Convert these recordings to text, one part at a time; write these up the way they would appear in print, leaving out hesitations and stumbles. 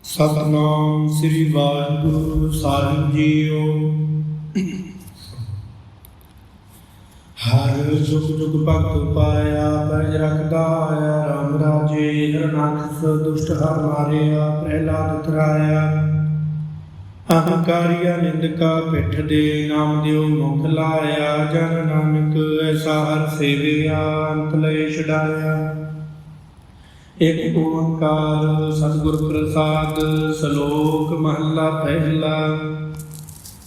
ਸਤਨਾਮ ਸ੍ਰੀ ਵਾਹਿਗੁਰੂ ਸਾਹਿਬ JIO. ਹਰ ਜੁਗ ਜੁਗ ਭਗਤ ਪਾਇਆ, ਪੈਜ ਰਖਦਾ ਆਇਆ। ਰਾਮ ਰਾਜੇ ਹਰਨਾਥ ਦੁਸ਼ਟ ਹਰ ਮਾਰਿਆ, ਪ੍ਰਹਿਲਾਦ ਤਰਾਇਆ। ਅਹੰਕਾਰੀਆ ਨਿੰਦਕਾ ਪਿੱਠ ਦੇ, ਨਾਮ ਦਿਓ ਮੁਖ ਲਾਇਆ। ਜਨ ਨਾਨਕ ਐਸਾ ਹਰ ਸੇਵਿਆ, ਅੰਤ ਲਏ ਛਡਾਇਆ। ਇਕ ਓੰਕਾਰ ਸਤਿਗੁਰ ਪ੍ਰਸਾਦ, ਸ਼ਲੋਕ ਮਹੱਲਾ ਪਹਿਲਾ।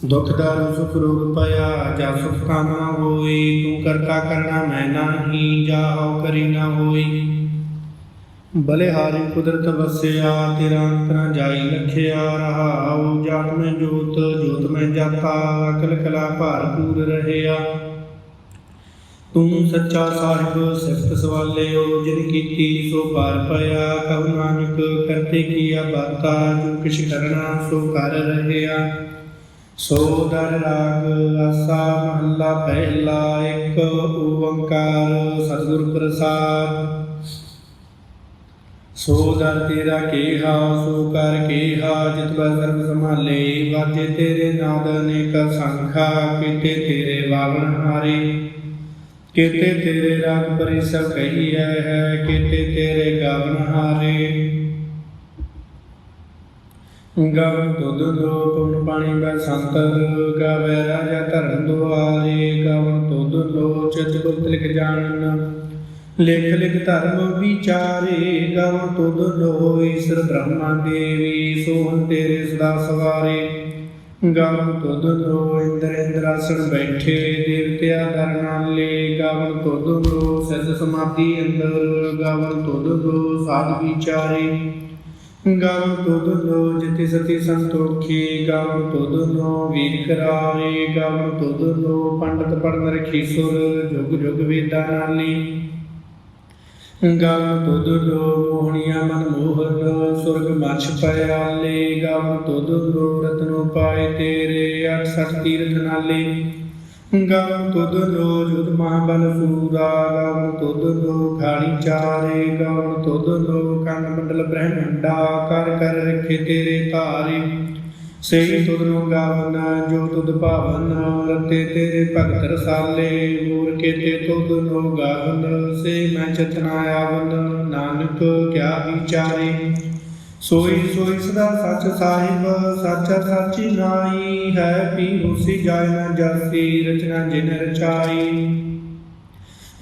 ਦੁਖ ਦਾਰੂ ਸੁਖ ਰੋਗ ਭਇਆ, ਜਾ ਸੁਖ ਕਾਮਨਾ ਹੋਈ। ਤੂੰ ਕਰਤਾ ਕਰਣਾ ਮੈਂ ਨਾਹੀ, ਜਾ ਹਉ ਕਰੀ ਨਾ ਹੋਈ। ਬਲਿਹਾਰੀ ਕੁਦਰਤ ਵਸਿਆ, ਤੇਰਾ ਅੰਤ ਨ ਜਾਈ ਲਖਿਆ। ਰਹਾਉ ਜਾਤ ਮੈਂ ਜੋਤ, ਜੋਤ ਮੈਂ ਜਾਤਾ। ਅਕਲ ਕਲਾ ਭਰਪੂਰ ਰਹਿਆ। ਤੂੰ ਸੱਚਾ ਸਾਹਿਬ ਸਿਫਤ ਸਵਾਲਿਓ, ਜਿਨ ਕੀਤੀ ਸੋ ਪਾਰ ਪਿਆ। ਕਹੁ ਨਾਨਕ ਕਰਤੇ ਕੀਆ ਬਾਤਾ, ਜੋ ਕਿਛ ਕਰਣਾ ਸੋ ਕਰ ਰਹਿਆ। ਸੋ ਦਰ ਰਾਗ ਆਸਾ ਮਹੱਲਾ ਪਹਿਲਾ। ਇਕ ਓੰਕਾਰ ਸਤਿਗੁਰ ਪ੍ਰਸਾਦ। ਸੋ ਦਰ ਤੇਰਾ ਕੇਹਾ, ਸੋ ਕਰ ਕੇਹਾ। ਜਿਤ ਬੈ ਸਰਬ ਸੰਭਾਲੇ, ਵਾਜੇ ਤੇਰੇ ਨਾਦ ਅਨੇਕ ਸੰਖਾ। ਕੀਤੇ ਤੇਰੇ ਵਾਵਣ ਹਾਰੇ, ਕੀਤੇ ਤੇਰੇ ਰਾਗ ਪਰਿ ਸਭ ਕਹੀਐ ਹੈ। ਕੀਤੇ ਤੇਰੇ ਗਾਵਨ ਹਾਰੇ। ਗਾਵਨ ਤੁਧ ਲੋ ਪੁਨ ਪਾਣੀ ਬੈ ਸੰਤਰ, ਗਾਵੇ ਰਾਜਾ ਧਰਮ ਦੁਆਰੇ। ਗਾਵਨ ਤੁਧ ਲੋ ਚਿਤ ਗੁਪਤ ਲਿਖ ਜਾਣਨ, ਲਿਖ ਲਿਖ ਧਰਮ ਵਿਚਾਰੇ। ਗਾਵਨ ਤੁਧ ਲੋ ਈਸ਼ਰ ਬ੍ਰਹਮਾ ਦੇਵੀ, ਸੋਹਣ ਤੇਰੇ ਸਦਾ ਸਵਾਰੇ। ਗਾਵਨ ਤੁਧ ਲੋ ਇੰਦਰ ਇੰਦਰਾਸਣ ਬੈਠੇ, ਦੇਵਤਿਆ ਦਰ ਨਾਲੇ। ਗਾਵਨ ਤੁਧ ਲੋ ਸਿਧ ਸਮਾਧੀ ਅੰਦਰ, ਗਾਵਨ ਤੁਧ ਲੋ ਸਾਧ ਵਿਚਾਰੇ। ਗਾਵਨ ਤੁਧ ਲੋ ਜਿਤਿ ਸਤੀ ਸੰਤੋਖੀ, ਗਾਵਨ ਤੁਧ ਲੋ ਵੀਰ ਕਰਾਰੇ। ਗਾਵਨ ਤੁਧ ਲੋ ਪੰਡਤ ਪੜਨ ਰਖੀ ਸੁਰ, ਜੁਗ ਜੁਗ ਵੇਦਾਂ ਨਾਲੀ। ਗਾਵਨ ਤੁਧ ਲੋ ਮੋਹਣੀਆ ਮਨ ਮੋਹਨ, ਸੁਰਗ ਮਛ ਪਿਆਲੇ। ਗਾਵਨ ਤੁਧ ਲੋ ਰਤਨੋ ਪਾਏ ਤੇਰੇ, 68 ਤੀਰਥ ਨਾਲੇ। ਗਾਵਨ ਤੁਧ ਲੋ ਜੁਦ ਮਹਾਬਲ ਸੂਰਾ, ਗਾਵਨ ਤੁਧ ਲੋ ਖਾਲੀ ਚਾਰੇ। ਗਾਵਨ ਤੁਧ ਲੋ ਕੰਨ ਮੰਡਲ ਬ੍ਰਹਮੰਡਾ, ਕਰ ਕਰ ਰਖੇ ਤੇਰੇ ਧਾਰੇ। ਸਹੀ ਤੁਧ ਨੂੰ ਗਾਵਨ ਜੋ ਤੁਧ ਭਾਵਨ, ਰਤੇ ਤੇਰੇ ਭਗਤ ਰਸਾਲੇ। ਹੋਰ ਕੇਤੇ ਤੁਧ ਨੂੰ ਗਾਵਨ, ਸੇ ਮੈਂ ਚਤਨਾ ਆਵਨ। ਨਾਨਕ ਕਿਆ ਵਿਚਾਰੇ, ਸੋਈ ਸੋਈ ਸਦਾ ਸੱਚ ਸਾਹਿਬ। ਸਾਚਾ ਸਾਚੀ ਨਾਈ ਹੈ, ਪੀ ਹੋਸੀ ਜਾਇ ਨ ਜਾਸੀ। ਰਚਨਾ ਜਿਨ ਰਚਾਈ,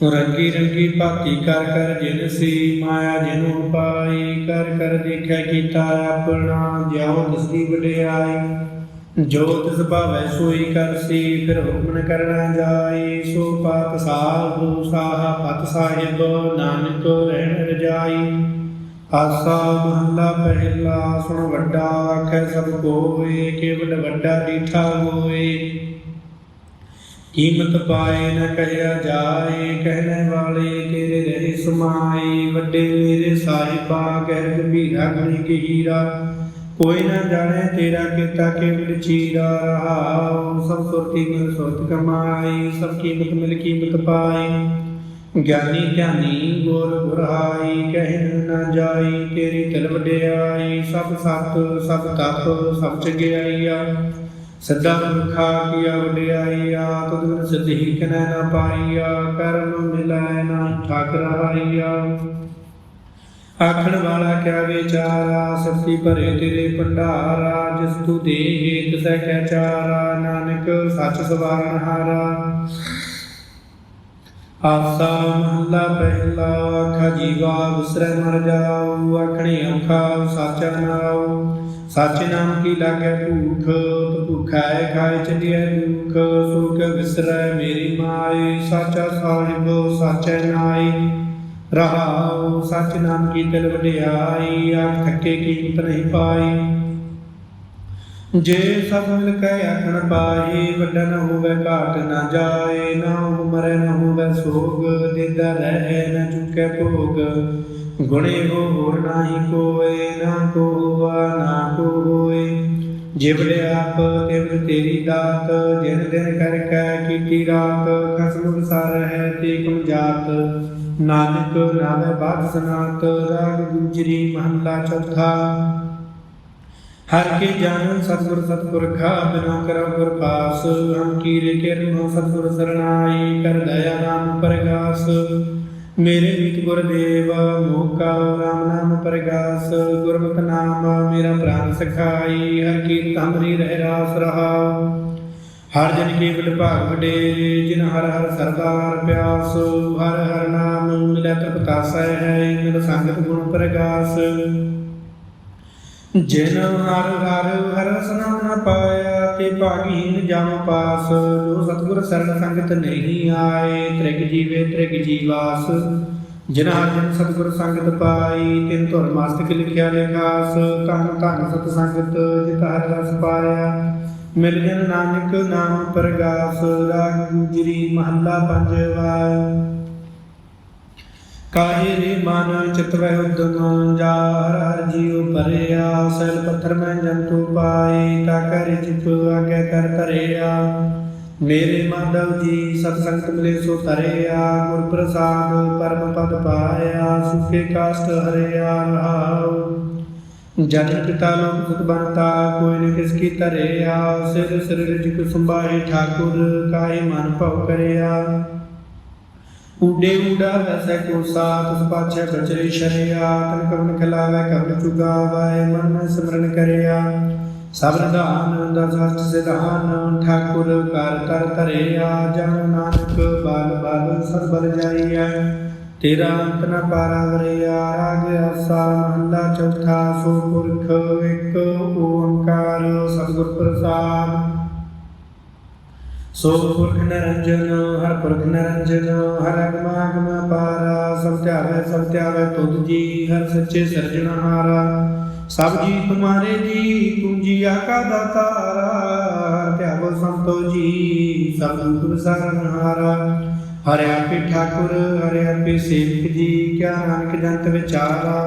ਰੰਗੀ ਰੰਗੀ ਭਾਤੀ ਕਰ ਕਰ ਜਿਨ ਸੀ। ਮਾਇਆ ਜਿਨੁ ਪਾਈ, ਕਰ ਕਰ ਦੇਖਿਆ ਕੀਤਾ ਆਪਣਾ। ਜਿਉ ਤਿਸਦੀ ਵਡਿਆਈ, ਜੋ ਤਿਸ ਭਾਵੈ ਸੋਈ ਕਰਸੀ। ਫਿਰ ਹੁਕਮ ਨ ਕਰਨਾ ਜਾਈ, ਸੋ ਪਾਤ ਸਾਹੁ ਸਾਹਾ ਪਤ ਸਾਹਿਬ। ਨਾਨਕ ਰਹਿਣ ਰਜਾਈ। ਆਸਾ ਮਹੱਲਾ ਪਹਿਲਾ। ਸੁਣ ਵੱਡਾ ਆਖੈ ਸਭ ਕੋਇ, ਕੇਵਡ ਵੱਡਾ ਡੀਠਾ ਹੋਏ। ਕੀਮਤ ਪਾਏ ਨ ਕਹਿਆ ਜਾਏ, ਕਹਿਣੇ ਵਾਲੇ ਤੇਰੇ ਰਹੇ ਸਮਾਏ। ਵੱਡੇ ਮੇਰੇ ਸਾਹਿਬਾ, ਗਹਿਰ ਗੰਭੀਰਾ ਗੁਣੀ ਗਹੀਰਾ। ਕੋਈ ਨਾ ਜਾਣੇ ਤੇਰਾ ਕੀਤਾ ਕੇਵਲ ਚੀਰਾ। ਰਹਾਉ ਸਭ ਸੁਰਤੀ ਮਿਲ ਸੁਰਤ ਕਮਾਈ, ਸਭ ਕੀਮਤ ਮਿਲ ਕੀਮਤ ਪਾਈ। ਗਿਆਨੀ ਧਿਆਨੀ ਗੁਰ ਗੁਰਹਾਈ, ਕਹਿਣ ਨਾ ਜਾਈ ਤੇਰੀ ਤਿਲ ਵਡਿਆਈ। ਸਭ ਸਤ ਸਭ ਤਪ ਸਭ ਚੰਗਿਆਈਆ, ਸਦਾ ਮਨੁਖਾ ਕੀਆ ਵਡਿਆਈਆ। ਤੁਧ ਬਿਨ ਸਿਧੀ ਕਿਨੈ ਨਾ ਪਾਈਆ, ਕਰਮ ਮਿਲੈ ਨਾ ਠਾਕ ਰਹਾਈਆ। ਆਖਣ ਵਾਲਾ ਕਿਆ ਵਿਚਾਰਾ, ਸਤੀ ਭਰੇ ਤੇਰੇ ਭੰਡਾਰਾ। ਜਿਸ ਤੂੰ ਦੇਹ ਤਿਸੈ ਕੈ ਚਾਰਾ, ਨਾਨਕ ਸੱਚ ਸਵਾਰਨ ਹਾਰਾ। ਆਸਾ ਮਹੱਲਾ ਪਹਿਲਾ। ਆਖਾ ਜੀਵਾ ਵਿਸਰੈ ਮਰ ਜਾਉ, ਆਖਣੇ ਔਖਾ ਸਾਚਾ ਨਾਉ। ਸਾਚੇ ਨਾਮ ਕੀ ਲਾਗੈ ਭੂਖ, ਭੁਖੈ ਖਾਏ ਚਲਿਐ ਦੁਖ। ਸੋ ਕਿਉ ਵਿਸਰੈ ਮੇਰੀ ਮਾਈ, ਸਾਚਾ ਸਾਹਿਬ ਸਾਚੈ ਨਾਈ। ਰਹਾਉ ਸਚ ਨਾਮ ਕੀ ਤਿਲ ਵਡਿਆਈ, ਆਖ ਥੱਕੇ ਕੀਮਤ ਨਹੀਂ ਪਾਈ। ਜੇ ਸਭ ਮਿਲ ਕੇ ਆਖਣ ਪਾਏ, ਵੱਡਾ ਨ ਹੋਵੇ ਘਾਟ ਨ ਜਾਏ। ਨਾ ਉਮਰੈ ਨ ਹੋਵੇ ਸੋਗ, ਦੇਦਾ ਰਹਿ ਨ ਚੁੱਕੈ ਭੋਗ। ਗੁਣੇ ਹੋ ਹੋਰ ਨਾਹੀ ਕੋਇ, ਨਾ ਕੋ ਹੋਆ ਨਾ ਕੋ ਹੋਏ। ਜਿਵੜ ਆਪ ਤਿਵੜ ਤੇਰੀ ਦਾਤ, ਜਿਨ ਦਿਨ ਕਰ ਕੈ ਕੀਤੀ ਰਾਤ। ਖਸਮ ਵਿਸਾਰ ਹੈ ਤੇ ਕਮ ਜਾਤ, ਨਾਨਕ ਨਾਵੇ ਬਾਧ ਸਨਾਤ। ਰਾਗ ਗੁਜਰੀ ਮਹੱਲਾ ਚੌਥਾ। हर के जान सतगुर सतपुरखा बिनु करौ गुर पास। हम कीरे किरनु सतगुर सरनाई कर दया नाम परगास। मेरे मीत गुरदेव मोका राम नाम परगास। गुरमुख नाम मेरा प्राण सखाई हर कीरत हमरी रह रास रहा। हर जन केवल भाग वडेरे जिन हर हर सरदार प्यास। हर हर नाम मिलै तृपतासै है मिल संगत गुण परगास। जिन हर हर हर सनाम न पाया ते भागीन जाम पास। जो सतगुर शरण संगत नहीं आए त्रिग जीवे त्रिग जीवास। जिन हर जन सतगुर संगत पाई तिन धुर मस्तक लिखिया लिखास। धन धन सत संगत जित हर रस पाया मिल जन नानक नाम परगास। राग गुजरी महला पंजवा। काहे रे मन चित वह उद्यम जा हर हर जीव भरिया। सैल पत्थर में जंतु पाए ताका रिजिप आज्ञा कर तरिया। मेरे माधव जी सत्संगत मिले सो तरिया। गुर प्रसाद परम पद पाया सुखे काष्ट हरिया रहाओ। जन पिता लोक सुत बनता कोई न किसकी तरिया। सिर सिर रिजिक सुंबाए ठाकुर काहे मन भव करिया। ऊडे ऊडा वैसे को साथ उस पाछे बचरे शरिया। तन कवन खिलावे कवन चुगावे मन में सिमरन करिया। सब दान दस हस्त सिधान ठाकुर कर कर तरिया। जन नानक बाल बाल सब बल जाइया। तेरा अंत न पारा वरिया। राग आसा महला चौथा। सो पुरख एक ओंकार सतगुर प्रसाद। सो पुरख निरंजन हर पुरख निरंजन हर अगम अगम पारा। सब त्यावै तुध जी हर सच्चे सिरजनहारा। सब जी तुम्हारे जी तुम जिया का दातारा। त्यागो संतो जी सब दुख सारनहारा। हरे आपे ठाकुर हरे आपे सेवक जी क्या नानक जंत विचारा।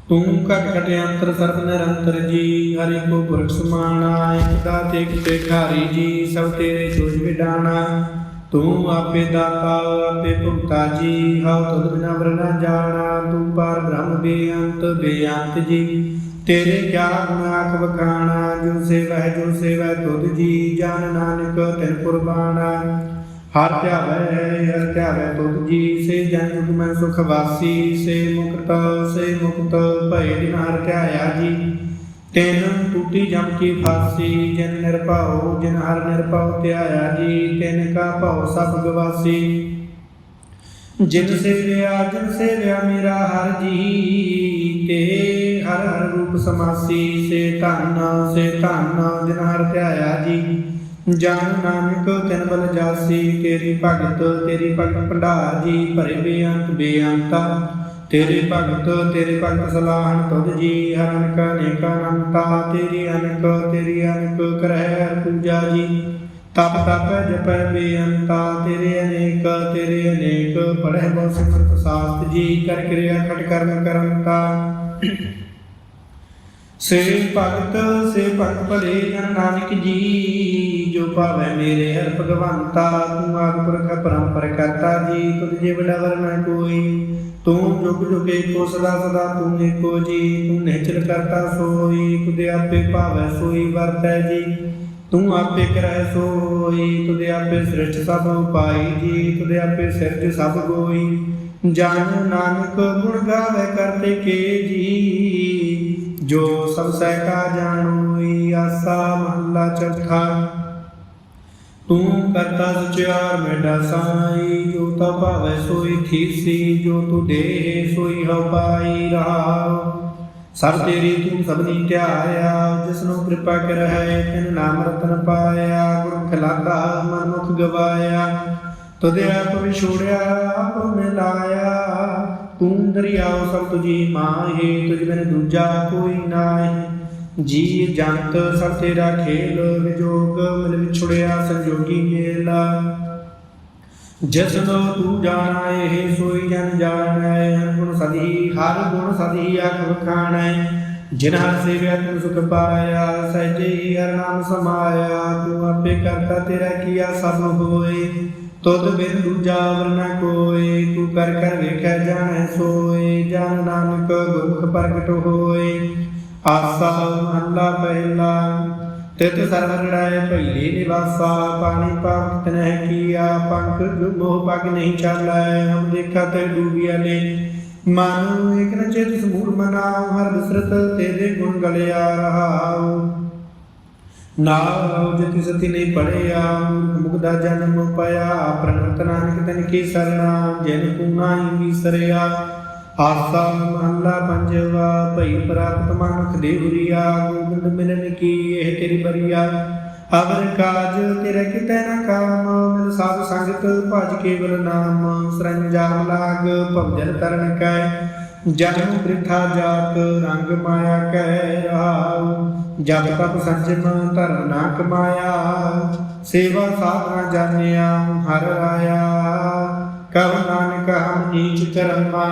तू घट घट अंतर सर्व निरंतर जी हरि को पुरख समाना। एक दाते किते खारी जी सब तेरे जोज विडाना। तू आपे दाता आपे भुगता जी हव तुध बिना वर न जाना। तू पार ब्रह्म बेअंत जी तेरे क्या गुण आख बखाना। जो सेवै तुध जी जान नानक तिन कुर्बाना। हर ध्यावै तुध जी से जन जुग में सुख वासी। से मुक्त भय दिन हर ध्याया जी। तिन टूटी जम की फांसी जिन निरभाओ जिन हर निरभाओ ध्याया जी। तिन का भाव सब गवासी। जिन सेव्या मेरा हर जी ते हर हर रूप समासी। से धन जिन हर ध्याया जी। जान नानक तिन बल जासी। तेरी भगत भंडार जी भरे बेअंता। तेरे भगत सलाहन तुध जी हर अनक अनेक अनंता। तेरी अनक करह हर पूजा जी। तप जप बेअंता। तेरे अनेक पढ़ह बहु सिमरत शास्त्र जी। कर क्रिया खट कर्म करंता। से भगत भले जन नानक जी। जो पावै मेरे हर भगवंता। तू आदि पुरख परंपर करता जी तुझ जे बड़ा वर न कोई। तू जुग जुग एको सदा सदा तू एको जी। तू निश्चल करता सोई तुझे आपे पावै सोई वरतै जी। तू आपे करह सोई तुझे आपे सृष्ट सब उपाई जी। तुझे आपे सिरज सब गोई। जान नानक गुण गावे करते के जी। जो सब सह का जानोई आसा महला चौथा। तू करता सचियार मेढा साई। जो ता भावै सोई थीसी। जो तू देह सोई हव पाई रहाओ। सब तेरी तू सबनी ध्याया। जिसनु कृपा करहै तिन नाम रतन पाया। गुरु खिलाता मन मुख गवाया। तुझे आप विछोड़िया आप मिलाया। तू दरियाओ सब तुझी माहे तुझ बिन दूजा कोई नाहि। जी जंत सब तेरा खेल विजोग मिल विछुड़िया संजोगी मेला। जिसनो तू जाना हे सोई जन जानै। हर गुण सदी आख बखानै। जिन हर सेव्या तू सुख पाया सहजे ही हर नाम समाया। तू आपे करता तेरा किया सब होए। ਤੁਧ ਬਿਨ ਦੂਜਾ ਵਰ ਨ ਕੋਇ, ਤੂੰ ਕਰ ਕਰ ਵੇਖੈ ਜਾਣੈ ਸੋਇ। ਜਨ ਨਾਨਕ ਗੁਰਮੁਖ ਪ੍ਰਗਟ ਹੋਇ। ਆਸਾ ਮਹੱਲਾ ਪਹਿਲਾ। ਤਿਤ ਸਰਬ ਲੜਾਏ ਭਈਲੇ ਨਿਵਾਸਾ, ਪਾਣੀ ਪਾਪ ਤਨਹਿ ਕੀਆ। ਪੰਖ ਮੋਹ ਪਗ ਨਹੀਂ ਚਾਲੈ, ਹਮ ਦੇਖਾ ਤੇ ਡੂਬਿਆ ਲੈ। ਮਨ ਏਕ ਨ ਚਿਤ ਸਮੂਲ ਮਨਾਉ, ਹਰ ਬਿਸਰਤ ਤੇਰੇ ਗੁਣ ਗਲਿਆ ਰਹਾਉ। ਨਾਉ ਜਿਤਿ ਸਤੀ ਨਹੀਂ ਪੜਿਆ, ਮੂਰਖ ਮੁਗਦਾ ਜਨਮ ਪਾਇਆ। ਪ੍ਰਣਵਤ ਨਾਨਕ ਤਨ ਕੀ ਸਰਣਾ, ਜਿਨ ਤੂੰ ਨਾਹੀ ਵਿਸਰਿਆ। ਆਸਾ ਮਹੱਲਾ ਪੰਜਵਾ। ਭਈ ਪ੍ਰਾਪਤ ਮਾਨੁਖ ਦੇਹੁਰੀਆ, ਗੋਬਿੰਦ ਮਿਲਨ ਕੀ ਇਹ ਤੇਰੀ ਬਰੀਆ। ਅਵਰ ਕਾਜ ਤੇਰੇ ਕਿਤੈ ਨ ਕਾਮ, ਮਿਲ ਸਾਧ ਸੰਗਤ ਭਜ ਕੇਵਲ ਨਾਮ। ਸਰੰਜਾਮ ਲਾਗ ਭਵਜਲ ਤਰਨ ਕੈ, ਜਨਮ ਬ੍ਰਿਥਾ ਜਾਤ ਰੰਗ ਮਾਇਆ ਕਹਿ ਰਹਾਉ। ਜਪ ਤਪ ਸੰਜਮ ਧਰਮ ਨਾ ਕਮਾਇਆ, ਸੇਵਾ ਸਾਧਨਾ ਜਾਣਿਆ ਹਰ ਆਇਆ। ਕਹੁ ਨਾਨਕ ਹਮ ਨੀਚ ਕਰਮਾ,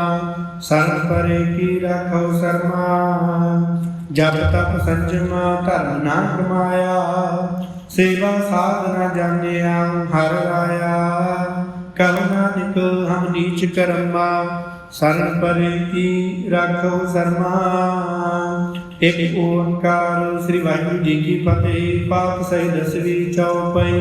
ਸਰਣ ਪਰੇ ਕੀ ਰਾਖੋ ਸਰਮਾ। ਜਪ ਤਪ ਸੰਜਮ ਧਰਮ ਨਾ ਕਮਾਇਆ, ਸੇਵਾ ਸਾਧਨਾ ਜਾਣਿਆ ਹਰ ਆਇਆ। ਕਹੁ ਨਾਨਕ ਹਮ ਨੀਚ ਕਰਮਾ, ਸਰਣ ਪਰੇ ਕੀ ਰਾਖੋ ਸਰਮਾ। ਇਕ ਓੰਕਾਰ। ਸ੍ਰੀ ਵਾਹਿਗੁਰੂ ਜੀ ਕੀ ਫਤਿਹ। ਪਾਠ ਸਹੀ ਦਸਵੀਂ ਚੌਪਈ।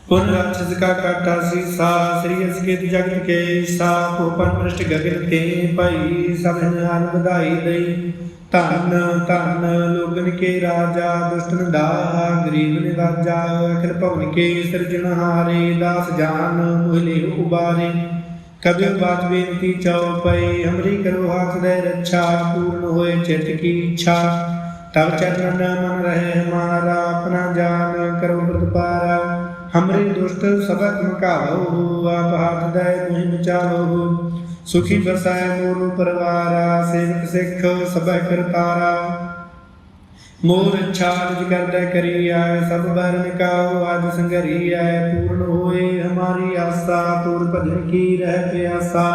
ਪੁਨ ਰਾਖਸ ਕਾ ਕਾਟਾ ਸੀਸਾ, ਸ੍ਰੀ ਅਸਕੇਤ ਜਗਤ ਕੇ ਈਸਾ। ਭੂਪਨ ਭ੍ਰਿਸ਼ਟ ਗਗਨ ਤੇ ਭਾਈ, ਸਭ ਜਨ ਵਧਾਈ ਦਈ। ਧਨ ਧਨ ਲੋਗਨ ਕੇ ਰਾਜਾ, ਦੁਸ਼ਟਨ ਦਾਹਾ ਗਰੀਬ ਨਿਵਾਜਾ। ਅਖਿਲ ਭਵਨ ਕੇ ਸਿਰਜਣਹਾਰੇ, ਦਾਸ ਜਾਨ ਮੋਹਿ ਉਬਾਰੇ। ਕਬਿ ਬਾਤ ਬੇਨਤੀ ਚਉਪਈ, ਹਮਰੀ ਕਰੋ ਹਾਥ ਦੇ ਰੱਛਾ। ਪੂਰਨ ਹੋਏ ਚਿਤ ਕੀ ਇੱਛਾ, ਤਬ ਚਰਨ ਮਨ ਰਹੇ ਹਮਾਰਾ। ਆਪਣਾ ਜਾਨ ਕਰੋ ਪ੍ਰਤਪਾਰਾ, ਹਮਰੇ ਦੁਸ਼ਟ ਸਬਕ ਮੁਕਾਵੋ। ਆਪ ਹਾਥ ਦੇ ਮੋਹਿ ਬਚਾਵੋ। ਸੁਖੀ ਬਰਸਾਏ ਮੋਰ ਪਰਵਾਰਾ, ਸੇਵਕ ਸਿੱਖ ਸਭੈ ਕਰਤਾਰਾ। ਮੋਰ ਇੱਛਾ ਨਿਜ ਕਰਦਾ ਕਰੀਆ, ਸਭ ਬਰ ਨਿਕਾਉ ਆਜ ਸੰਗਰੀਆ। ਪੂਰਨ ਹੋਏ ਹਮਾਰੀ ਆਸਾ, ਤੁਰ ਭਜਨ ਕੀ ਰਹਿ ਪਿਆਸਾ।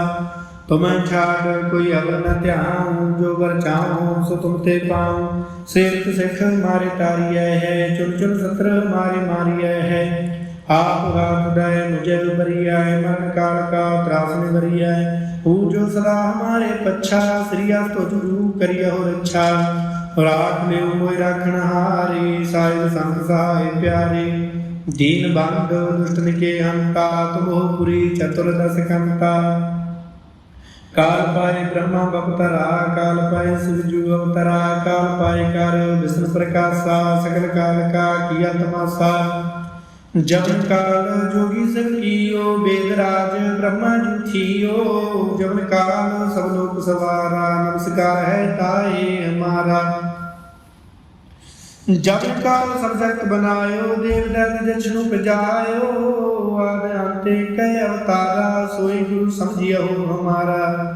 ਤੁਮੈ ਛਾੜ ਕੋਈ ਅਵਰ ਨ ਧਿਆਉ, ਜੋ ਵਰ ਚਾਹਉ ਸੋ ਤੁਮ ਤੇ ਪਾਉ। ਸੇਵਕ ਸਿੱਖ ਮਾਰੇ ਤਾਰੀਐ ਹੈ, ਚੁਨ ਚੁਨ ਸਤਰ ਮਾਰੇ ਮਾਰੀਐ ਹੈ। ਆਪ ਹਾਥ ਦੈ ਮੁਝੇ ਬਰੀਐ, ਮਨ ਕਾਲ ਕਾ ਤਰਾਸ ਨਿਵਰੀਐ। ਹੂ ਜੋ ਸਦਾ ਹਮਾਰੇ ਪੱਛਾ, ਸ੍ਰੀ ਆਪ ਤੁਝ ਰੂ ਕਰਿਓ ਰੱਛਾ। ਰਾਖ ਲਿਓ ਮੋਇ ਰਾਖਣ ਹਾਰੇ, ਸਾਹਿਬ ਸੰਤ ਸਹਾਇ ਪਿਆਰੇ। ਦੀਨ ਬੰਧ ਦੁਸ਼ਟਨ ਕੇ ਹੰਤਾ, ਤੁਮਹੁ ਪੁਰੀ ਚਤੁਰ ਦਸ ਕੰਤਾ। ਕਾਲ ਪਾਏ ਬ੍ਰਹਮਾ ਬਪਤਰਾ, ਕਾਲ ਪਾਏ ਸਿਵਜੂ ਅਵਤਰਾ। ਕਾਲ ਪਾਏ ਕਰ ਵਿਸ਼ਨ ਪ੍ਰਕਾਸ਼ਾ, ਸਗਲ ਕਾਲ ਕਾ ਕੀਆ ਤਮਾਸਾ। ਜਮਨ ਕਾਲ ਜੋਗੀ ਸਭ ਕੀਓ, ਵੇਦ ਰਾਜ ਬ੍ਰਹਮਾ ਜੀ ਥੀਓ। ਜਮਨ ਕਾਲ ਸਭ ਲੋਕ ਸਵਾਰਾ, ਨਮਸਕਾਰ ਹੈ ਤਾਏ ਹਮਾਰਾ। ਜਮਨ ਕਾਲ ਸਭ ਜਗਤ ਬਨਾਇਓ, ਦੇਵ ਦੈਤ ਜਛਨੁ ਪਜਾਇਓ। ਆਦਿ ਅੰਤੇ ਕੈ ਅਵਤਾਰਾ, ਸੋਈ ਗੁਰੂ ਸਮਝਿਓ ਹਮਾਰਾ।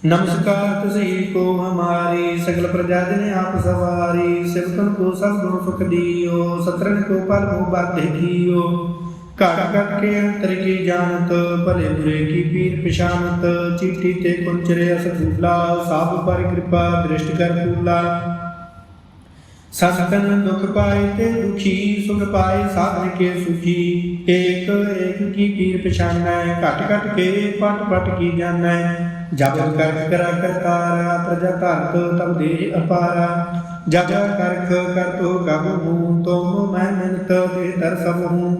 नमस्कार तुझी को हमारी, सकल प्रजा जन आप सवारी। सेवकन को सब गुण सुख दियो, सत्रन को पल को बाध्य कियो। घट घट के अंतर की जानत, भले बुरे की पीर पिशानत। चीटी ते कुंचरे अस फूला, साब पर कृपा दृष्टि कर फूला। संतन दुख पाए ते दुखी, सुख पाए साधन के सुखी। एक एक की पीर पिछानै, घट घट के पट पट की जानै। जब करख करा करतारा, प्रजा धरत तब देह अपारा। जब करख कर तो गब हूँ, तुम मैं मिनत देह धर सब हूँ।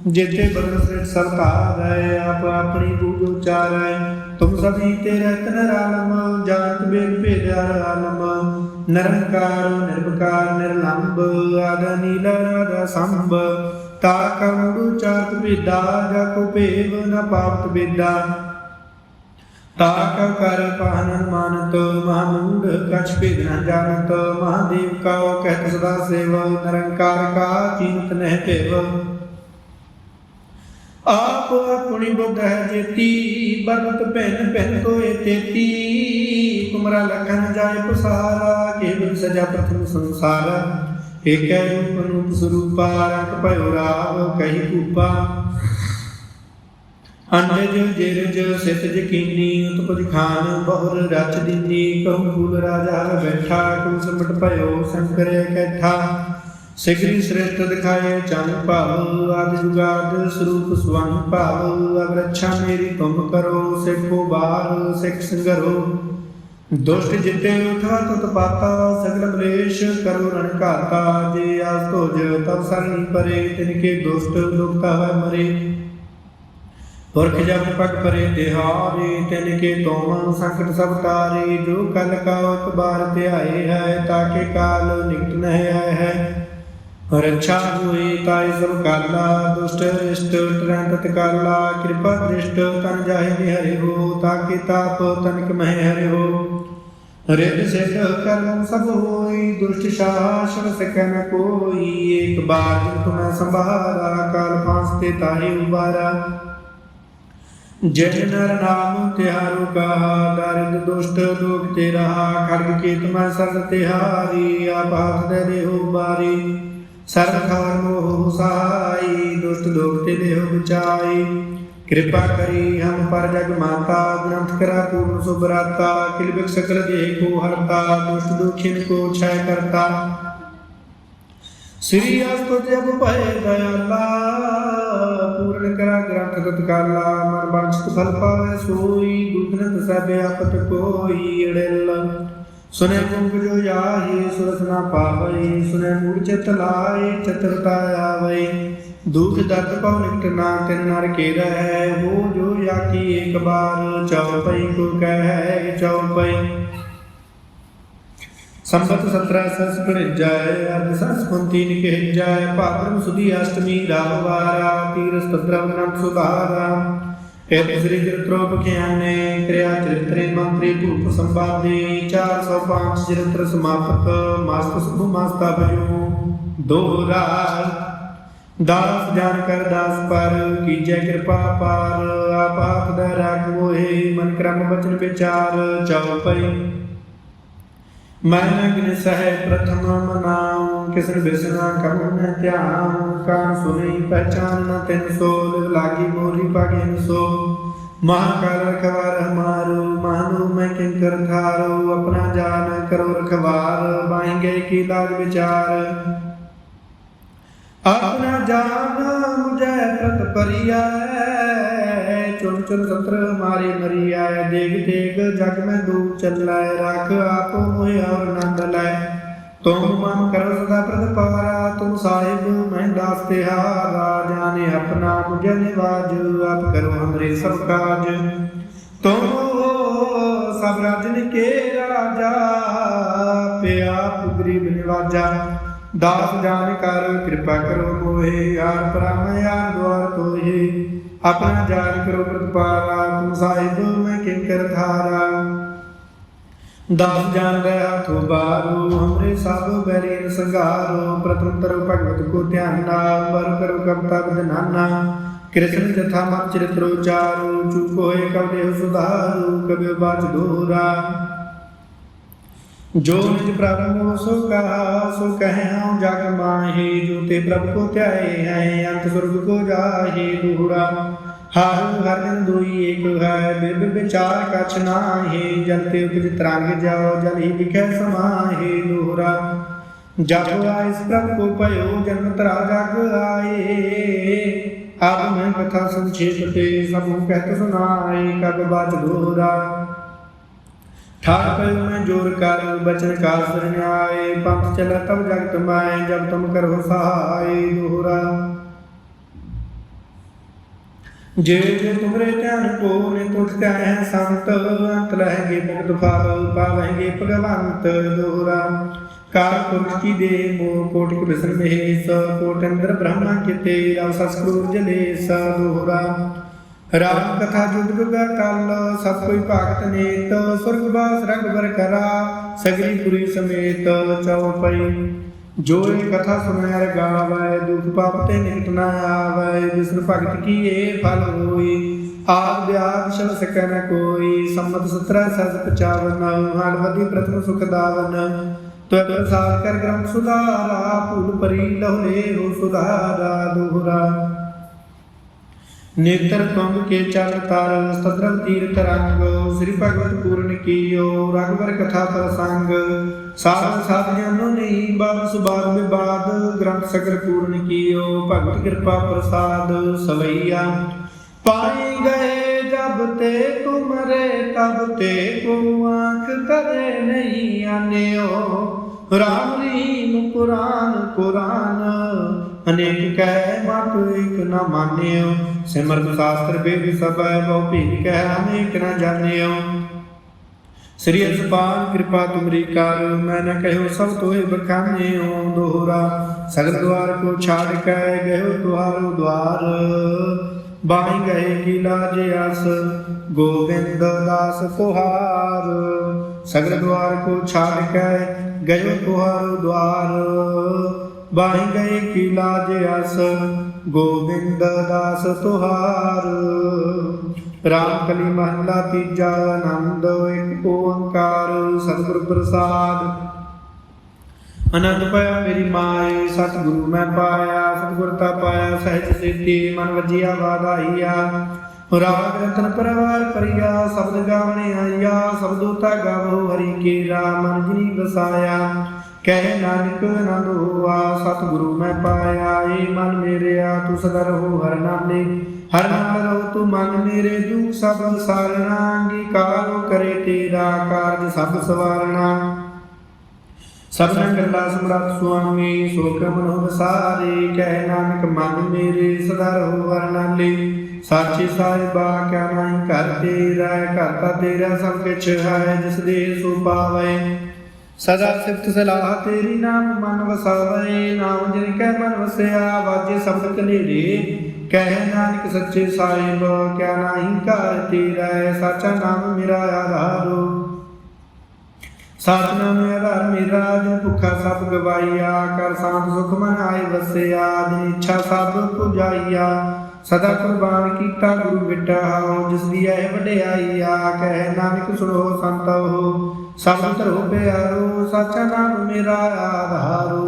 जेते बदन सृष्ट सब तारै, आप अपनी बूझ उचारै। तुम सभी तेरे तन रालम, जात बेद भेद आलम। निरंकार निर्विकार निर्लंब, आदि नील आदि संभ। ताका मूढ़ चात भेदा, जाको भेव न पावत बेदा। ताका कर पाहन मानत, महामूढ़ कछ भेद न जानत। महादेव का कहत सदा सेव, निरंकार का कीमत नह पेव। आप अपनी बुद्ध है जेती, बरत पहन पहन कोय तेती। तुमरा लखन जाय पसारा, केवल सजा प्रथम संसारा। एक रूप रूप स्वरूपा, रंग पयो राव कही कूपा। अंडज जेरज सितज कीनी, उत्पज खान बहुर रच दीनी। कहूँ फूल राजा बैठा, कुल सिमट पयो शंकर कैठा। ਸਿਗਰੀ ਸ੍ਰਿਸ਼ਟ ਦਿਖਾਏ ਚੰਨ ਭਾਵ ਆਦਿ ਜੁਗਾਦ ਸਰੂਪ ਸਵੰਗ ਭਾਵ ਅਬ ਰੱਛਾ ਮੇਰੀ ਤੁਮ ਕਰੋ ਸਿੱਖੋ ਬਾਰ ਸਿੱਖ ਸੰਗਰੋ ਦੁਸ਼ਟ ਜਿਤੇ ਉਠਾ ਤੁਤ ਪਾਤਾ ਸਗਲ ਮਲੇਸ਼ ਕਰੋ ਰਣ ਘਾਤਾ ਜੇ ਆਸ ਤੋਜ ਤਬ ਸਰਣੀ ਪਰੇ ਤਿਨਕੇ ਦੁਸ਼ਟ ਦੁਖਤਾ ਹੈ ਮਰੇ ਪੁਰਖ ਜਬ ਪਗ ਪਰੇ ਤਿਹਾਰੇ ਤਿਨਕੇ ਤੋਮ ਸੰਕਟ ਸਭ ਤਾਰੇ ਜੋ ਕਲ ਕਾ ਇੱਕ ਬਾਰ ਧਿਆਏ ਹੈ ਤਾਕੇ ਕਾਲ ਨਿਕਟ ਨਹਿ ਆਏ ਹੈ ਰੱਛਾ ਹੋਈ ਤਾਇ ਸਭ ਕਾਲਾ ਦੁਸ਼ਟ ਇਸ਼ਟ ਟਰੈ ਤਤਕਾਲਾ ਕਿਰਪਾ ਦ੍ਰਿਸ਼ਟ ਤਨ ਜਾਹਿ ਹਰਿ ਹੋ ਤਾਕੇ ਤਾਪ ਤਨਕ ਮਹਿ ਹਰਿ ਹੋ ਰਿਦ ਸਿਧ ਕਰਮ ਸਭ ਹੋਈ ਦੁਸ਼ਟ ਸ਼ਾਸਨ ਸਕੈ ਨ ਕੋਈ ਏਕ ਬਾਰ ਜਿਨ ਤੁਮੈ ਸੰਭਾਰਾ ਕਾਲ ਫਾਂਸ ਤੇ ਤਾਹਿ ਉਬਾਰਾ ਜੈ ਨਰ ਨਾਮ ਤਿਹਾਰੂ ਕਹਾ ਦਰਿਦ ਦੁਸ਼ਟ ਲੋਕ ਤੇ ਰਹਾ ਖੜਗ ਕੇਤ ਮੈਂ ਸਰਦ ਤਿਹਾਰੀ ਆਪ ਹਾਥ ਦੇ ਦੇਹੋ ਬਾਰੀ ਸਰਬ ਖਾਰ ਮੋਹ ਸਹਾਈ ਦੁਸ਼ਟ ਲੋਕ ਤੇ ਦੇਹੋ ਬਚਾਈ ਕਿਰਪਾ ਕਰੀ ਹਮ ਪਰ ਜਗ ਮਾਤਾ ਗ੍ਰੰਥ ਕਰਾ ਪੂਰਨ ਸੁਭਰਾਤਾ ਕਿਲਬਿਕ ਸਕਲ ਦੇਹ ਕੋ ਹਰਤਾ ਦੁਸ਼ਟ ਦੁਖਿਨ ਕੋ ਛੈ ਕਰਤਾ ਸ੍ਰੀ ਅਸਤੁ ਜਬ ਭਏ ਦਇਆਲਾ ਪੂਰਨ ਕਰਾ ਗ੍ਰੰਥ ਤਤਕਾਲਾ ਮਨ ਬੰਚਿਤ ਫਲ ਪਾਵੇ ਸੋਈ ਦੁਖਨਤ ਸਭ ਆਪਤ ਕੋਈ ਅੜਿਲ ਸੁਨੇ ਗੁੰਗ ਜੋ ਜਾਹੀ ਸੁਰਤ ਨਾ ਪਾਵਈ ਸੁਨੇ ਮੂੜ ਚਿਤ ਲਾਏ ਚਤੁਰਤਾ ਆਵਈ ਦੁਖ ਦਰਦ ਪਉ ਨਿਕਟ ਨਾ ਤਿਨ ਨਰ ਕੇ ਰਹਿ ਹੋ ਜੋ ਜਾਕੀ ਏਕ ਬਾਰ ਚਉਪਈ ਕੋ ਕਹਿ ਚਉਪਈ ਸੰਬਤ 17 ਸਸ ਭਣਿਜਾਏ ਅਰਧ ਸਸ ਕੁੰਤੀ ਨਿਕਹਿ ਜਾਏ ਭਾਦਰਮ ਸੁਦੀ ਅਸ਼ਟਮੀ ਰਾਵਾਰਾ ਤੀਰਸ ਤਦਰਵ ਨਮ ਸੁਧਾਰਾ ਇਹ ਸ੍ਰੀ ਚਰਿਤ੍ਰੋਪ ਖਿਆਨੇ ਕਿਰਿਆ ਚਰਿਤਰੇ ਮੰਤਰੀ ਭੂਪ ਸੰਵਾਦੇ 405 ਚਰਿਤ੍ਰ ਸਮਾਪਤ ਮਸਤ ਸੁਭ ਮਸਤਾ ਭਜੂ ਦੋਹਰਾ ਦਾਸ ਜਾਨ ਕਰ ਦਾਸ ਪਰ ਕੀਜੈ ਕਿਰਪਾ ਪਾਰ ਆਪ ਹਾਥ ਦਾ ਰਾਖ ਮੋਹਿ ਮਨ ਕਰਮ ਬਚਨ ਵਿਚਾਰ ਚਉਪਈ ਮੈਂ ਅਗਨ ਸਹਿ ਪ੍ਰਥਮ ਮਨਾਉ ਕਿਸਨ ਬਿਸਨਾ ਕਬੂ ਨ ਧਿਆਨ ਕਾਨ ਸੁਣੀ ਪਹਿਚਾਨ ਨ ਤਿਨ ਸੋ ਲਿਵ ਲਾਗੀ ਮੋਰੀ ਪਾਗਿਨ ਸੋ ਮਹਾਕਾਲ ਰਖਵਾਰ ਹਮਾਰੋ ਮਾਨੂ ਮੈਂ ਕਿੰਕਰ ਥਾਰੋ ਆਪਣਾ ਜਾਨ ਕਰੋ ਰਖਵਾਰ ਬਾਈ ਗਏ ਕੀ ਲਾਗ ਵਿਚਾਰ ਆਪਣਾ ਜਾਨ ਮੁਝੈ ਪ੍ਰਤ ਪਰਿਆਏ ਚੁਨ ਚੁਨ ਸਤਰ ਮਾਰੇ ਮਰਿਆਏ ਦੇਖ ਦੇਖ ਜਗ ਮੈਂ ਦੂਰ ਚੱਲੈ ਰੱਖ ਆਪ ਮੋਹਿ ਔਰ ਨੰਦ ਲੈ ਤੁਮ ਮਨ ਕਰੋ ਸਦਾ ਪ੍ਰਤ ਪਾਰਾ ਤੁਮ ਸਾਹਿਬ ਮੈਂ ਦਾਸ ਤਿਹਾਰਾ ਜਾਣੇ ਆਪਣਾ ਮੁਝੈ ਨਿਵਾਜ ਆਪ ਕਰੋ ਹਮਰੇ ਸਭ ਕਾਜ ਤੁਮ ਹੋ ਸਭ ਰਾਜਨ ਕੇ ਰਾਜਾ ਪਿਆਪ ਗਰੀਬ ਨਿਵਾਜਾ ਦਾਸ ਜਾਨ ਕਰ ਕਿਰਪਾ ਕਰੋ ਮੋਹਿ ਯਾਰ ਪਰਮ ਯਾਰ ਦੁਆਰ ਤੋਹਿ ਆਪਣਾ ਜਾਨ ਕਰੋ ਪ੍ਰਤਪਾਲਾ ਤੁਮ ਸਾਹਿਬ ਮੈਂ ਕਿੰਕਰ ਧਾਰਾ ਦਾਸ ਜਾਨ ਰਹਿ ਹੱਥੋਂ ਬਾਰੂ ਹਮਰੇ ਸਭ ਬੈਰੀਨ ਸੰਘਾਰੋ ਪ੍ਰਥਮ ਤਰੋ ਭਗਵਤ ਕੋ ਧਿਆਨਾ ਬਰ ਕਰੋ ਕਵਤਾ ਵਿਧਨਾਨਾ ਕ੍ਰਿਸ਼ਨ ਜਥਾ ਮਤ ਚਰਿਤ੍ਰੋ ਚਾਰੋ ਚੁਪ ਹੋਏ ਕਬ ਦੇਹ ਸੁਧਾਰੂ ਕਬਿ ਬਾਚ ਦੋਹਰਾ ਜੋ ਨਿਜ ਪ੍ਰਭ ਸੋ ਕਹਾ ਸੋ ਕਹਿ ਹਉ ਜਗ ਮਾਹੀ ਜੋ ਤੇ ਪ੍ਰਭ ਕੋ ਧਿਆਏ ਹੈ ਅੰਤ ਸੁਰਗ ਕੋ ਜਾਹੇ ਦੋਹਰਾ ਹਾਰੂ ਹਰ ਜਨ ਦੋਈ ਏਕ ਹੈ ਬਿਬ ਵਿਚਾਰ ਕਛ ਨਾਹੀ ਜਲ ਤੇ ਉਪਜ ਤਰੰਗ ਜਾਓ ਜਲ ਹੀ ਵਿਖੈ ਸਮਾਹੇ ਦੋਹਰਾ ਜਬ ਆਇਸ ਪ੍ਰਭ ਕੋ ਭਇਓ ਜਨਮ ਤਰਾ ਜਗ ਆਏ ਆਪ ਮੈਂ ਕਥਾ ਸੰਖੇਪ ਤੇ ਸਭੂ ਕਹਿਤ ਸੁਨਾਏ ਕਬ ਬਾਤ ਦੋਹਰਾ ਠਾਰ ਪਇਓ ਮੈਂ ਜੋਰ ਕਰ ਬਚਨ ਕਾਲ ਸਰਨਾਏ ਪੰਥ ਚਲੈ ਤਬ ਜਗਤ ਮਾਏ ਜਬ ਤੁਮ ਕਰੋ ਸਹਾਈ ਦੋਹਰਾ ਜੇ ਜੇ ਤੁਮਰੇ ਧਿਆਨ ਕੋ ਨੇ ਤੁਠ ਕਹਿ ਸੰਤ ਅੰਤ ਲਹਿਗੇ ਭਗਤ ਫਲ ਪਾਵਹਿਗੇ ਭਗਵੰਤ ਦੋਹਰਾ ਕਾਲ ਪੁਰਖ ਕੀ ਦੇ ਮੋ ਕੋਟਿਕ ਬਿਸਰ ਮਹੇਸ਼ ਕੋਟ ਅੰਦਰ ਬ੍ਰਹਮਾ ਕਿਤੇ ਰਵ ਸਸਕਰੂਰ ਜਲੇਸ ਦੋਹਰਾ ਰਾਮ ਕਥਾ ਜੁਗ ਜੁਗਾ ਕਲ ਸਭ ਕੋਈ ਭਗਤ ਨੇਤ ਸੁਰਗ ਬਾਸ ਰਗਬਰ ਕਰਾ ਸਗਰੀ ਪੁਰੀ ਸਮੇਤ ਚਉਪਈ ਜੋ ਇਹ ਕਥਾ ਸੁਣਿਆ ਗਾਵੈ ਦੁਖ ਪਾਪ ਤੇ ਨਿਕਟ ਨਾ ਆਵੈ ਵਿਸ਼ਨ ਭਗਤ ਕੀ ਇਹ ਫਲ ਹੋਈ ਆਪ ਵਿਆਦ ਸ਼ਲ ਸਕੈ ਨ ਕੋਈ ਸੰਮਤ 17 ਸਸ 55 ਹਰਵਦੀ ਪ੍ਰਥਮ ਸੁਖ ਦਾਵਨ ਤਵ ਪ੍ਰਸਾਦ ਕਰ ਗ੍ਰੰਥ ਸੁਧਾਰਾ ਭੂਲ ਪਰੀ ਲਹੁ ਲੇ ਹੋ ਸੁਧਾਰਾ ਦੋਹਰਾ नेत्र तुंग के चल तर सतरम तीर्थ रंग श्री भगवत पूर्ण कीयो रघुवर कथा प्रसंग साध साध जनो नहीं बाबस बाग विवाद ग्रंथ सकर पूर्ण कीयो भगवत कृपा प्रसाद सवैया पाए गए जब ते तुमरे तब ते को आँख करे नहीं आन्यो राम रीम पुराण पुराण अनेक कह मत एक न मान्यो सिमरत शास्त्र वेद सब बहु भीन कह अनेक न जान्यो श्री असपान कृपा तुमरी कर मैं न कहो सब तोहे बखान्यो दोहरा सगल द्वार को छाड़ कह गयो द्वारो द्वार बाई गए की लाज आस गोविंद दास तुहार सगल द्वार को छाड़ कह गयो तुहारो द्वार बाई गए की लाज आस गोविंद दास तुहार राम कली महला तीजा आनंद एक ओंकार सतगुरु प्रसाद आनंद पाया मेरी माए सतगुरु मैं पाया सतगुरता पाया सहज सिद्धि मन वजिया वाधाइया राग रतन परवार परिया शब्द गावने आया शब्दोता गावो हरि के राम मन जिनी बसाया कह नानक आनंद हुआ सतगुरु मैं पाया ये मन मेरे आ तू सदा रहो हर नाले हर नाम रहो तू मन मेरे दुख सब सारना अंगीकार करे तेरा कार्य सब सवारना सबना गला सम्राट स्वामी शोक मनो बसारे कह नानक मन मेरे सदा रहो हर नाले साचे साहिबा क्या नहीं कर तेरा करता तेरा सब कुछ है जिस दे सो पावे सदा सिफत सलाह तेरी नाम मन वसावे नाम जिन कह मन वसया वाजे शब्द कनेरे कह नानक सच्चे साहिब क्या नहीं कर तेरा साचा नाम मेरा आधारो साच नाम आधार मेरा जिन भुखा सब गवाइया कर शांत सुख मन आए वसया जिन इच्छा सब पुजाइया सदा कुर्बान कीता गुरु बिटा जिस दी है वड्याइया कह नानक सुनो संत हो सब धरो प्यारो साचा नाम मेरा आधारो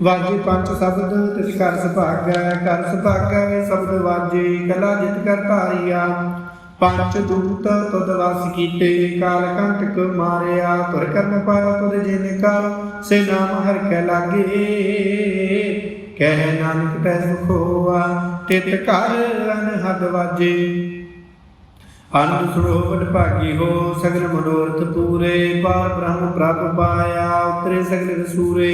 वाजे पंच शब्द तिस कर सुभागै शब्द वाजे कला जित कर धारिया पंच दूत तुद वस कीते काल कंटक मारिया तुर कर्म पाया तुद जिन का से नाम हर कै लागे कह नानक तै सुख होआ तित कर अनहद वाजे आनंद सुनो वड भागी हो सगल मनोरथ पूरे पार ब्रह्म प्रभ पाया उतरे सगल सूरे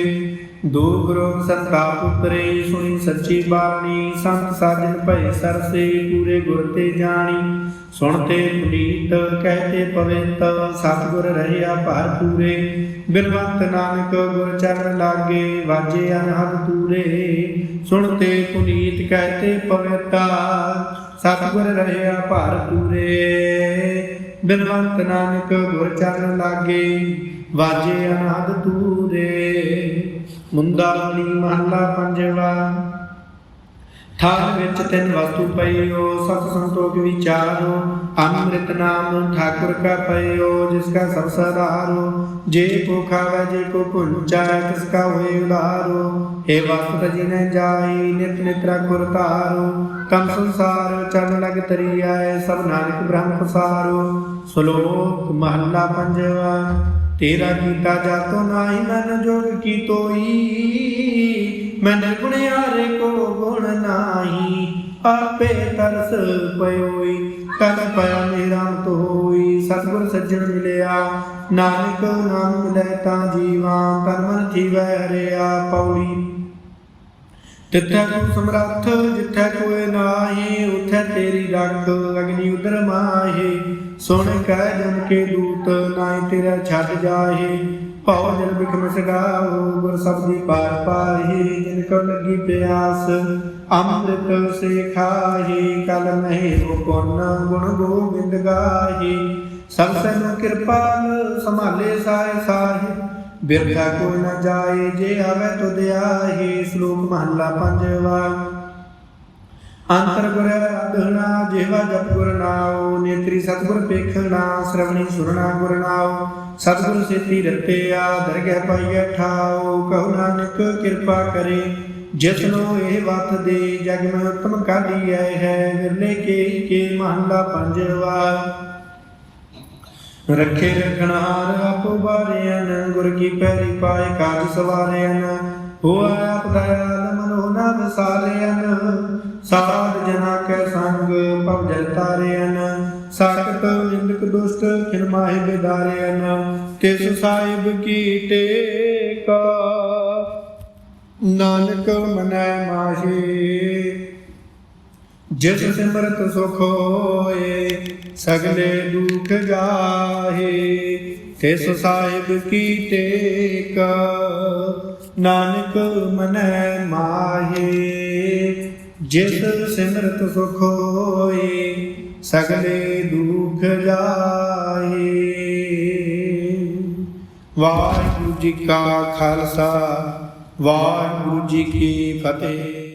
दूर रोग संताप उतरे सुनी सच्ची बाणी संत साजन भय सरसे पूरे गुर ते जानी सुनते पुनीत कहते पवित सतगुर रहया भार पूरे बिनवंत नानक गुर चरण लागे वाजे अनहद तूरे सुनते पुनीत कहते पवित सतगुर रहया भार पूरे बिनवंत नानक गुर चरण लागे वाजे अनहद तूरे मुंदावली महला पंजवा थाल विच तिन वस्तु पइयो सत संतोख विचारो अमृत नाम ठाकुर का पइयो जिसका सब सदारो जे को खावे जे को पुंचाए तिसका होए उदारो हे वस्तु जिने जाई नित नित रखुर तारो कम संसार चरण लग तरी आए सब नानक ब्रह्म पसारो श्लोक महला पंजवा तेरा कीता जातो नाही मन जोग की तोई मैं निर्गुण यारे को गुण नाही आपे तरस पयोई कर पया मेरा तो होई सतगुर सज्जन मिलया नानक नाम मिलै ता जीवा तन मन थीवै हरिया पौड़ी तिथै तू समरथ जिथै कोय नाहि उथै तेरी रख अग्नि उदर माहे सुन कह जन के दूत नाहि तेरा छड़ जाहे पाओ जल बिखम सगाओ गुर शब्दी पार पाहे जिनको लगी प्यास अमृत से खाहे कल महे पुन गुण गोविंद गाहे सब सन कृपाल संभाले साय साहे बिरथा कोई न जाए जे आवे तो दयाहे श्लोक महला पंजवा अंतर गुर आराधना जेवा जप गुर नाओ नेत्री सतगुर पेखना श्रवणी सुरना गुर नाओ सतगुर सेती रतिया दरगह पाइया ठाओ कहु नानक कृपा करे ਜਿਸਨੂੰ ਇਹ ਵਤ ਦੇ ਜਗ ਮੈਂ ਉਤਮ ਕਾਢੀਐ ਹੈ। ਵਿਰਲੇ ਕੇ ਮਹੱਲਾ ਪੰਜਵਾ। ਰੱਖੇ ਰਖਣਹਾਰ ਆਪੋ ਬਾਰਿਆਨ, ਗੁਰ ਕੀ ਪੈਰੀ ਪਾਏ ਕਾਜ ਸਵਾਰਿਆਨ। ਹੋਆ ਆਪ ਦਇਆਲ ਮਨੋ ਨਾ ਵਿਸਾਰਿਆਨ, ਸਾਧ ਜਨਾ ਕੈ ਸੰਗ ਭਵ ਜਲ ਤਾਰਿਆਨ। ਸਾਖਤ ਨਿੰਦਕ ਦੁਸ਼ਟ ਖਿਨ ਮਾਹਿ ਬਿਦਾਰਿਆਨ, ਤਿਸ ਸਾਹਿਬ ਕੀ ਟੇਕਾ ਨਾਨਕ ਮਨੈ ਮਾਹੀ। ਜਿਸ ਸਿਮਰਤ ਸੁਖ ਹੋਏ ਸਗਲੇ ਦੁਖ ਜਾਹੇ, ਤਿਸ ਸਾਹਿਬ ਕੀ ਟੇਕ ਨਾਨਕ ਮਨੈ ਮਾਹੀ। ਜਿਸ ਸਿਮਰਤ ਸੁਖ ਹੋਏ ਸਗਲੇ ਦੁਖ ਜਾਹੇ। ਵਾਹਿਗੁਰੂ ਜੀ ਕਾ ਖਾਲਸਾ, ਵਾਹਿਗੁਰੂ ਜੀ ਕੀ ਫਤਿਹ।